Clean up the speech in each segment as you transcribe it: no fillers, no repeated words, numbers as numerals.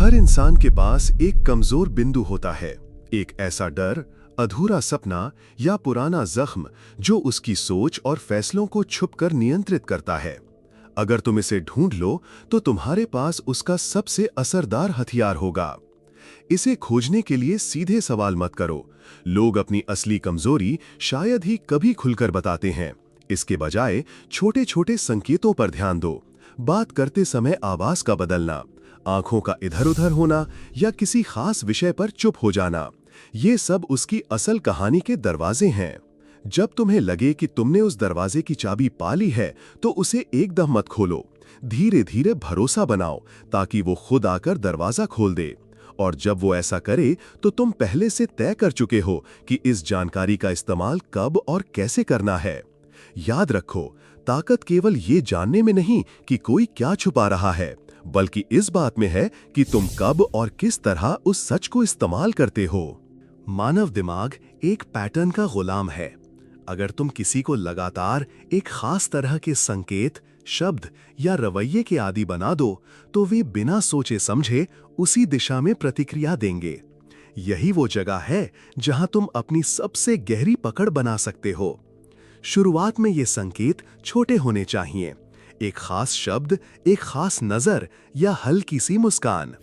हर इंसान के पास एक कमजोर बिंदु होता है, एक ऐसा डर, अधूरा सपना या पुराना जख्म जो उसकी सोच और फैसलों को छुपकर नियंत्रित करता है। अगर तुम इसे ढूंढ लो तो तुम्हारे पास उसका सबसे असरदार हथियार होगा। इसे खोजने के लिए सीधे सवाल मत करो। लोग अपनी असली कमजोरी शायद ही कभी खुलकर बताते हैं। इसके बजाय छोटे छोटे संकेतों पर ध्यान दो। बात करते समय आवाज का बदलना, आंखों का इधर उधर होना या किसी खास विषय पर चुप हो जाना, ये सब उसकी असल कहानी के दरवाजे हैं। जब तुम्हें लगे कि तुमने उस दरवाजे की चाबी पा ली है तो उसे एकदम मत खोलो। धीरे धीरे भरोसा बनाओ ताकि वो खुद आकर दरवाजा खोल दे। और जब वो ऐसा करे तो तुम पहले से तय कर चुके हो कि इस जानकारी का इस्तेमाल कब और कैसे करना है। याद रखो, ताकत केवल ये जानने में नहीं कि कोई क्या छुपा रहा है, बल्कि इस बात में है कि तुम कब और किस तरह उस सच को इस्तेमाल करते हो। मानव दिमाग एक पैटर्न का गुलाम है। अगर तुम किसी को लगातार एक खास तरह के संकेत, शब्द या रवैये के आदी बना दो तो वे बिना सोचे समझे उसी दिशा में प्रतिक्रिया देंगे। यही वो जगह है जहां तुम अपनी सबसे गहरी पकड़ बना सकते हो। शुरुआत में ये संकेत छोटे होने चाहिए, एक खास शब्द, एक खास नजर या हल्की सी मुस्कान।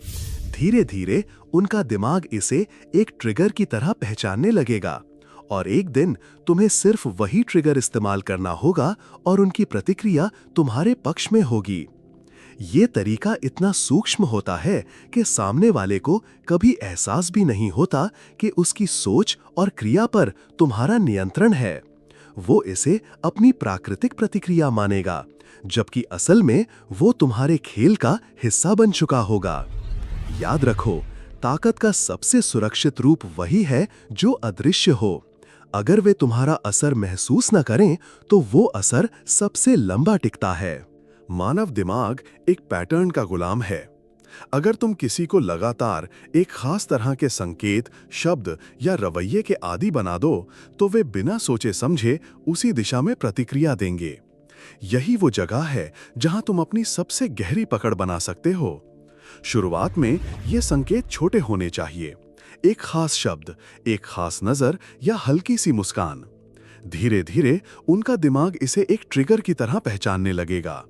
धीरे धीरे उनका दिमाग इसे एक ट्रिगर की तरह पहचानने लगेगा और एक दिन तुम्हें सिर्फ वही ट्रिगर इस्तेमाल करना होगा और उनकी प्रतिक्रिया तुम्हारे पक्ष में होगी। ये तरीका इतना सूक्ष्म होता है कि सामने वाले को कभी एहसास भी नहीं होता कि उसकी सोच और क्रिया पर तुम्हारा नियंत्रण है। वो इसे अपनी प्राकृतिक प्रतिक्रिया मानेगा, जबकि असल में वो तुम्हारे खेल का हिस्सा बन चुका होगा। याद रखो, ताकत का सबसे सुरक्षित रूप वही है जो अदृश्य हो। अगर वे तुम्हारा असर महसूस न करें तो वो असर सबसे लंबा टिकता है। मानव दिमाग एक पैटर्न का गुलाम है। अगर तुम किसी को लगातार एक खास तरह के संकेत, शब्द या रवैये के आदी बना दो तो वे बिना सोचे समझे उसी दिशा में प्रतिक्रिया देंगे। यही वो जगह है जहां तुम अपनी सबसे गहरी पकड़ बना सकते हो। शुरुआत में ये संकेत छोटे होने चाहिए, एक खास शब्द, एक खास नजर या हल्की सी मुस्कान। धीरे धीरे उनका दिमाग इसे एक ट्रिगर की तरह पहचानने लगेगा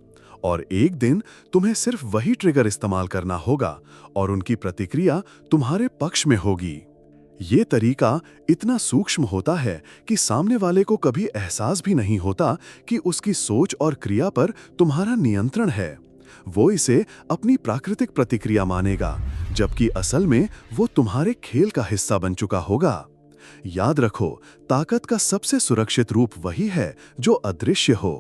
और एक दिन तुम्हें सिर्फ वही ट्रिगर इस्तेमाल करना होगा और उनकी प्रतिक्रिया तुम्हारे पक्ष में होगी। ये तरीका इतना सूक्ष्म होता है कि सामने वाले को कभी एहसास भी नहीं होता कि उसकी सोच और क्रिया पर तुम्हारा नियंत्रण है। वो इसे अपनी प्राकृतिक प्रतिक्रिया मानेगा, जबकि असल में वो तुम्हारे खेल का हिस्सा बन चुका होगा। याद रखो, ताकत का सबसे सुरक्षित रूप वही है जो अदृश्य हो।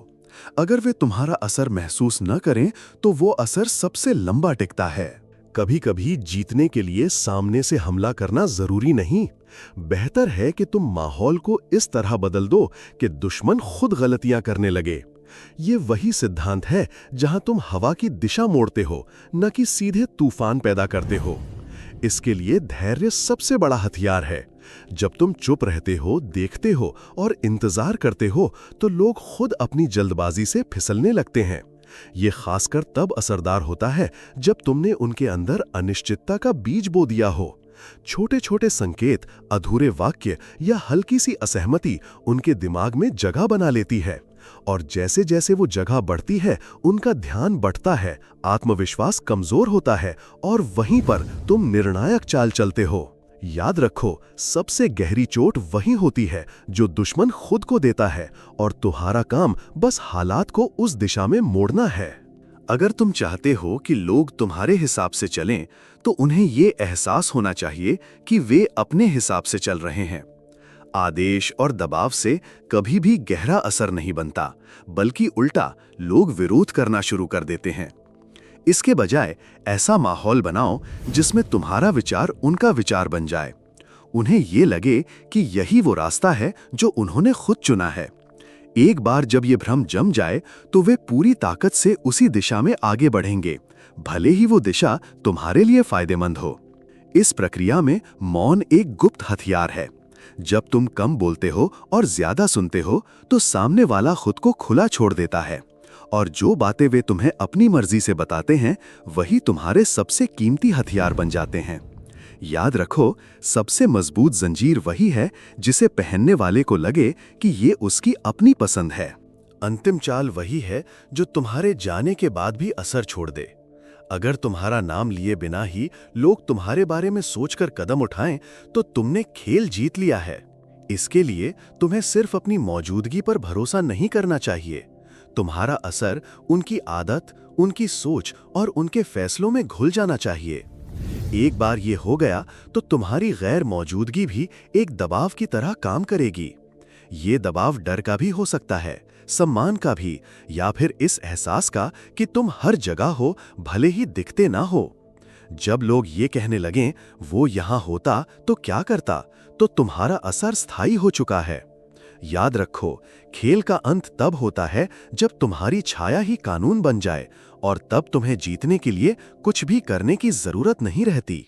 अगर वे तुम्हारा असर महसूस न करें तो वो असर सबसे लंबा टिकता है। कभी कभी जीतने के लिए सामने से हमला करना जरूरी नहीं। बेहतर है कि तुम माहौल को इस तरह बदल दो कि दुश्मन खुद गलतियां करने लगे। ये वही सिद्धांत है जहां तुम हवा की दिशा मोड़ते हो, न कि सीधे तूफान पैदा करते हो। इसके लिए धैर्य सबसे बड़ा हथियार है। जब तुम चुप रहते हो, देखते हो और इंतजार करते हो तो लोग खुद अपनी जल्दबाजी से फिसलने लगते हैं। ये खासकर तब असरदार होता है जब तुमने उनके अंदर अनिश्चितता का बीज बो दिया हो। छोटे छोटे संकेत, अधूरे वाक्य या हल्की सी असहमति उनके दिमाग में जगह बना लेती है और जैसे जैसे वो जगह बढ़ती है उनका ध्यान बढ़ता है, आत्मविश्वास कमजोर होता है और वहीं पर तुम निर्णायक चाल चलते हो। याद रखो, सबसे गहरी चोट वही होती है जो दुश्मन खुद को देता है और तुम्हारा काम बस हालात को उस दिशा में मोड़ना है। अगर तुम चाहते हो कि लोग तुम्हारे हिसाब से चलें तो उन्हें ये एहसास होना चाहिए कि वे अपने हिसाब से चल रहे हैं। आदेश और दबाव से कभी भी गहरा असर नहीं बनता, बल्कि उल्टा लोग विरोध करना शुरू कर देते हैं। इसके बजाय ऐसा माहौल बनाओ जिसमें तुम्हारा विचार उनका विचार बन जाए। उन्हें ये लगे कि यही वो रास्ता है जो उन्होंने खुद चुना है। एक बार जब ये भ्रम जम जाए तो वे पूरी ताकत से उसी दिशा में आगे बढ़ेंगे, भले ही वो दिशा तुम्हारे लिए फायदेमंद हो। इस प्रक्रिया में मौन एक गुप्त हथियार है। जब तुम कम बोलते हो और ज्यादा सुनते हो तो सामने वाला खुद को खुला छोड़ देता है और जो बातें वे तुम्हें अपनी मर्जी से बताते हैं वही तुम्हारे सबसे कीमती हथियार बन जाते हैं। याद रखो, सबसे मजबूत जंजीर वही है जिसे पहनने वाले को लगे कि ये उसकी अपनी पसंद है। अंतिम चाल वही है जो तुम्हारे जाने के बाद भी असर छोड़ दे। अगर तुम्हारा नाम लिए बिना ही लोग तुम्हारे बारे में सोचकर कदम उठाएं, तो तुमने खेल जीत लिया है। इसके लिए तुम्हें सिर्फ अपनी मौजूदगी पर भरोसा नहीं करना चाहिए। तुम्हारा असर उनकी आदत, उनकी सोच और उनके फैसलों में घुल जाना चाहिए। एक बार ये हो गया तो तुम्हारी गैर मौजूदगी भी एक दबाव की तरह काम करेगी। ये दबाव डर का भी हो सकता है, सम्मान का भी, या फिर इस एहसास का कि तुम हर जगह हो भले ही दिखते ना हो। जब लोग ये कहने लगें वो यहां होता तो क्या करता, तो तुम्हारा असर स्थायी हो चुका है। याद रखो, खेल का अंत तब होता है जब तुम्हारी छाया ही कानून बन जाए, और तब तुम्हें जीतने के लिए कुछ भी करने की जरूरत नहीं रहती।